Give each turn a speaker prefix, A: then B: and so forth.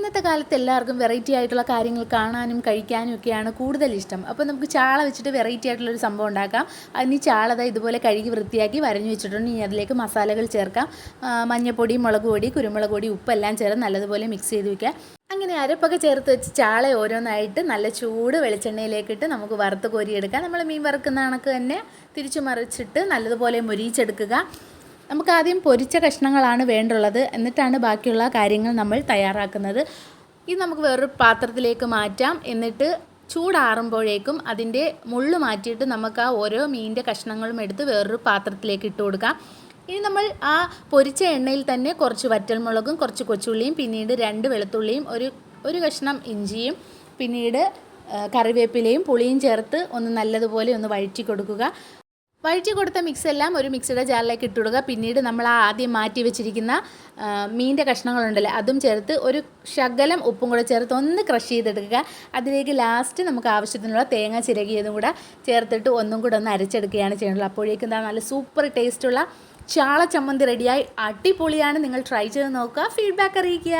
A: ഇന്നത്തെ കാലത്ത് എല്ലാവർക്കും വെറൈറ്റി ആയിട്ടുള്ള കാര്യങ്ങൾ കാണാനും കഴിക്കാനും ഒക്കെയാണ് കൂടുതൽ ഇഷ്ടം. അപ്പോൾ നമുക്ക് ചാള വെച്ചിട്ട് വെറൈറ്റി ആയിട്ടുള്ളൊരു സംഭവം ഉണ്ടാക്കാം. അതിന് ചാളത ഇതുപോലെ കഴുകി വൃത്തിയാക്കി വരഞ്ഞു വെച്ചിട്ടുണ്ട്. ഇനി അതിലേക്ക് മസാലകൾ ചേർക്കാം. മഞ്ഞൾപ്പൊടി, മുളക് പൊടി, കുരുമുളക് പൊടി, ഉപ്പെല്ലാം ചേർത്ത് നല്ലതുപോലെ മിക്സ് ചെയ്ത് വയ്ക്കുക. അങ്ങനെ അരപ്പൊക്കെ ചേർത്ത് വെച്ച് ചാള ഓരോന്നായിട്ട് നല്ല ചൂട് വെളിച്ചെണ്ണയിലേക്കിട്ട് നമുക്ക് വറുത്ത് കോരിയെടുക്കാം. നമ്മൾ മീൻ വറുക്കുന്ന കണക്ക് തന്നെ തിരിച്ചു മറിച്ചിട്ട് നല്ലതുപോലെ മൊരിയിച്ചെടുക്കുക. നമുക്ക് ആദ്യം പൊരിച്ച കഷ്ണങ്ങളാണ് വേണ്ടുള്ളത്, എന്നിട്ടാണ് ബാക്കിയുള്ള കാര്യങ്ങൾ നമ്മൾ തയ്യാറാക്കുന്നത്. ഇത് നമുക്ക് വേറൊരു പാത്രത്തിലേക്ക് മാറ്റാം. എന്നിട്ട് ചൂടാറുമ്പോഴേക്കും അതിൻ്റെ മുള്ള് മാറ്റിയിട്ട് നമുക്ക് ആ ഓരോ മീനിൻ്റെ കഷ്ണങ്ങളും എടുത്ത് വേറൊരു പാത്രത്തിലേക്ക് ഇട്ട് കൊടുക്കാം. ഇനി നമ്മൾ ആ പൊരിച്ച എണ്ണയിൽ തന്നെ കുറച്ച് വറ്റൽമുളകും കുറച്ച് കൊച്ചുള്ളിയും പിന്നീട് 2 വെളുത്തുള്ളിയും ഒരു കഷ്ണം ഇഞ്ചിയും പിന്നീട് കറിവേപ്പിലയും പുളിയും ചേർത്ത് ഒന്ന് നല്ലതുപോലെ ഒന്ന് വഴറ്റി കൊടുക്കുക. വഴറ്റി കൊടുത്ത മിക്സ് എല്ലാം ഒരു മിക്സിയുടെ ജാറിലേക്ക് ഇട്ട് കൊടുക്കുക. പിന്നീട് നമ്മൾ ആദ്യം മാറ്റി വെച്ചിരിക്കുന്ന മീനിൻ്റെ കഷ്ണങ്ങളുണ്ടല്ലോ അതും ചേർത്ത് ഒരു ശകലം ഉപ്പും കൂടെ ചേർത്ത് ഒന്ന് ക്രഷ് ചെയ്തെടുക്കുക. അതിലേക്ക് ലാസ്റ്റ് നമുക്ക് ആവശ്യത്തിനുള്ള തേങ്ങ ചിരകിയതും കൂടെ ചേർത്തിട്ട് ഒന്നും കൂടെ ഒന്ന് അരച്ചെടുക്കുകയാണ് ചെയ്യുന്നത്. അപ്പോഴേക്കും എന്താ നല്ല സൂപ്പർ ടേസ്റ്റുള്ള ചാള ചമ്മന്തി റെഡിയായി. അടിപൊളിയാണ്. നിങ്ങൾ ട്രൈ ചെയ്ത് നോക്കുക, ഫീഡ്ബാക്ക് അറിയിക്കുക.